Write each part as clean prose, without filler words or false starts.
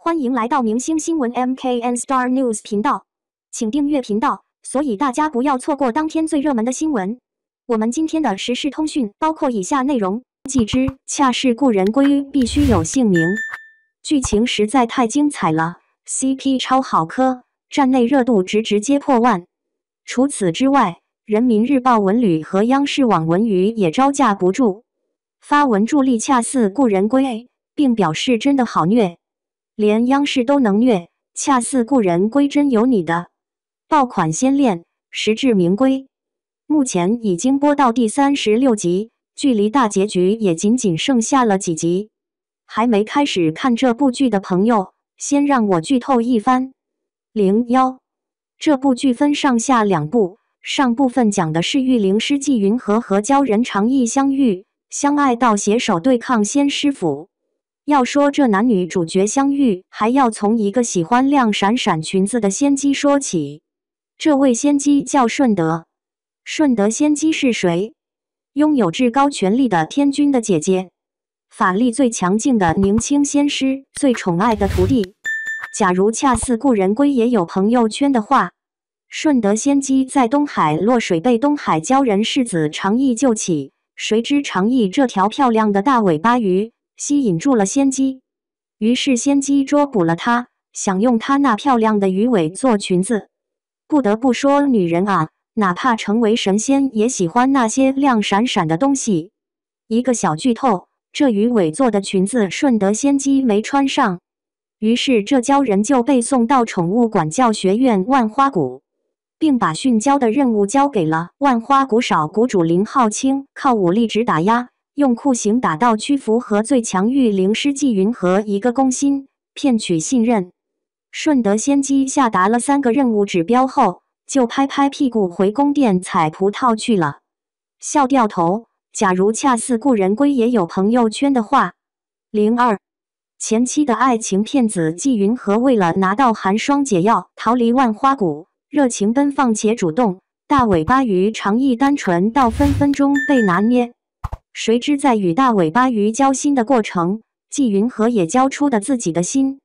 欢迎来到明星新闻 MKN Star News 频道，请订阅频道，所以大家不要错过当天最热门的新闻。我们今天的时事通讯包括以下内容：既知恰是故人归，必须有姓名。剧情实在太精彩了 ，CP 超好磕，站内热度直接破万。除此之外，人民日报文旅和央视网文娱也招架不住，发文助力恰似故人归，并表示真的好虐。连央视都能虐，恰似故人归真有你的！爆款先恋，实至名归。目前已经播到第36集，距离大结局也仅剩下了几集。还没开始看这部剧的朋友，先让我剧透一番。01，这部剧分上下两部，上部分讲的是御灵师纪云和鲛人长义相遇、相爱到携手对抗仙师府。要说这男女主角相遇，还要从一个喜欢亮闪闪裙子的仙姬说起。这位仙姬叫顺德。顺德仙姬是谁？拥有至高权力的天君的姐姐，法力最强劲的宁清仙师最宠爱的徒弟。假如恰似故人归也有朋友圈的话，顺德仙姬在东海落水被东海鲛人世子长义救起，谁知长义这条漂亮的大尾巴鱼吸引住了仙姬，于是仙姬捉捕了她，想用她那漂亮的鱼尾做裙子。不得不说，女人啊，哪怕成为神仙，也喜欢那些亮闪闪的东西。一个小剧透，这鱼尾做的裙子顺德仙姬没穿上，于是这鲛人就被送到宠物管教学院万花谷，并把训鲛的任务交给了万花谷少谷主林浩清，靠武力值打压，用酷刑打到屈服和最强御灵师纪云和一个攻心，骗取信任。顺德仙姬下达了3个任务指标后，就拍拍屁股回宫殿采葡萄去了。笑掉头，假如恰似故人归也有朋友圈的话。02，前期的爱情骗子纪云和为了拿到寒霜解药，逃离万花谷，热情奔放且主动，大尾巴鱼长义单纯到分分钟被拿捏。谁知在与大尾巴鱼交心的过程，纪云和也交出了自己的心。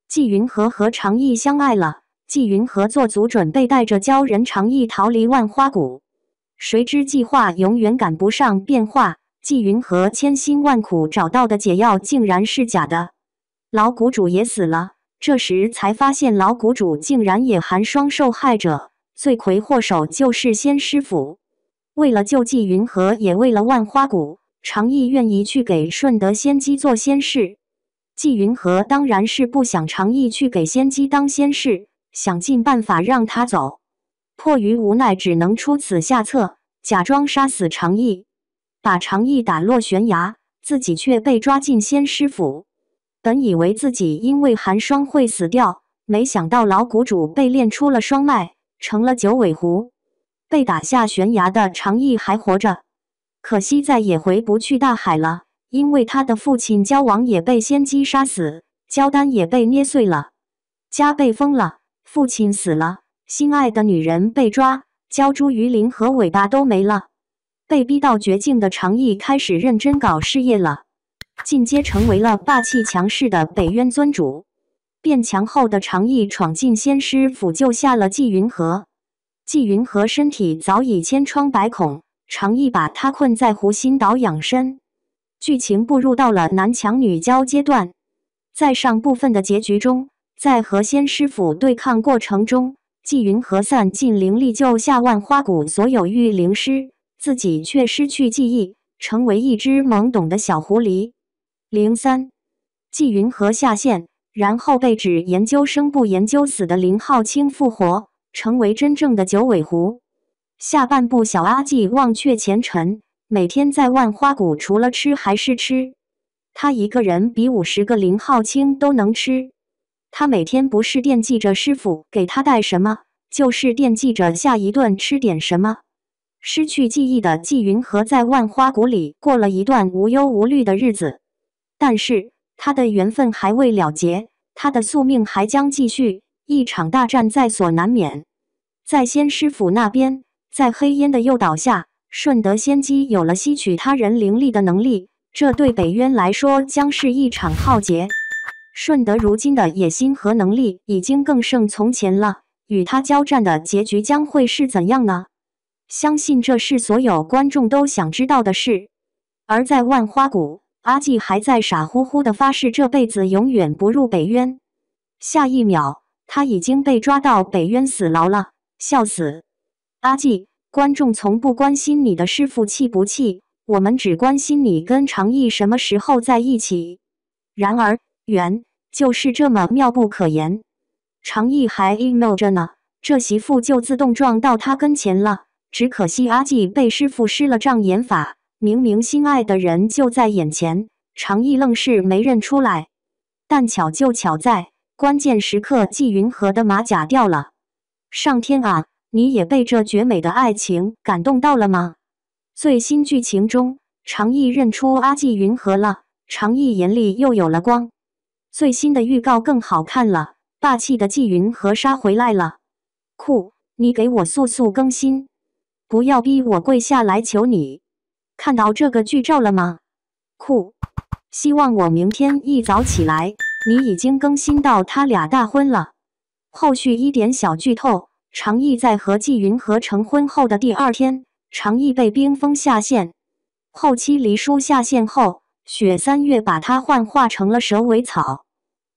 纪云和长义相爱了，纪云和做足准备带着鲛人长义逃离万花谷。谁知计划永远赶不上变化，纪云和千辛万苦找到的解药竟然是假的。老谷主也死了，这时才发现老谷主竟然也寒霜受害者，罪魁祸首就是仙师府。为了救纪云和，也为了万花谷，长义愿意去给顺德仙姬做仙士。纪云和当然是不想长义去给仙姬当仙士，想尽办法让他走。迫于无奈，只能出此下策，假装杀死长义，把长义打落悬崖，自己却被抓进仙师府。本以为自己因为寒霜会死掉，没想到老谷主被练出了双脉，成了九尾狐。被打下悬崖的长义还活着，可惜再也回不去大海了，因为他的父亲鲛王也被仙姬杀死，鲛丹也被捏碎了，家被封了，父亲死了，心爱的女人被抓，鲛珠鱼鳞和尾巴都没了。被逼到绝境的长义开始认真搞事业了，进阶成为了霸气强势的北渊尊主。变强后的长义闯进仙师府，救下了纪云和。纪云和身体早已千疮百孔，长义把他困在湖心岛养生。剧情步入到了男强女交阶段。在上部分的结局中，在和仙师府对抗过程中，纪云和散尽灵力救下万花谷所有御灵师，自己却失去记忆，成为一只懵懂的小狐狸。03，纪云和下线，然后被指研究生不研究死的林浩清复活，成为真正的九尾狐。下半部小阿纪忘却前尘，每天在万花谷除了吃还是吃。他一个人比50个林浩清都能吃。他每天不是惦记着师傅给他带什么，就是惦记着下一顿吃点什么。失去记忆的纪云和在万花谷里过了一段无忧无虑的日子，但是他的缘分还未了结，他的宿命还将继续，一场大战在所难免。在仙师府那边，在黑烟的诱导下，顺德仙姬有了吸取他人灵力的能力，这对北渊来说将是一场浩劫。顺德如今的野心和能力已经更胜从前了，与他交战的结局将会是怎样呢？相信这是所有观众都想知道的事。而在万花谷，阿纪还在傻乎乎地发誓这辈子永远不入北渊。下一秒，他已经被抓到北渊死牢了，笑死！阿纪，观众从不关心你的师父气不气，我们只关心你跟常毅什么时候在一起。然而，缘就是这么妙不可言。常毅还 emo 着呢，这媳妇就自动撞到他跟前了。只可惜阿纪被师父施了障眼法，明明心爱的人就在眼前，常毅愣是没认出来。但巧就巧在关键时刻，纪云和的马甲掉了。上天啊，你也被这绝美的爱情感动到了吗？最新剧情中，常毅认出阿纪云和了，常毅眼里又有了光。最新的预告更好看了，霸气的纪云和杀回来了。酷，你给我速速更新！不要逼我跪下来求你！看到这个剧照了吗？酷！希望我明天一早起来，你已经更新到他俩大婚了。后续一点小剧透：常毅在和纪云和成婚后的第2天，常毅被冰封下线。后期黎叔下线后，雪3月把他幻化成了蛇尾草。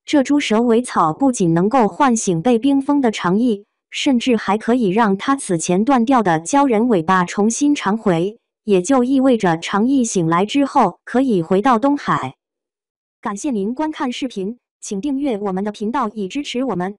这株蛇尾草不仅能够唤醒被冰封的常毅，甚至还可以让他此前断掉的鲛人尾巴重新长回，也就意味着常毅醒来之后可以回到东海。感谢您观看视频，请订阅我们的频道以支持我们。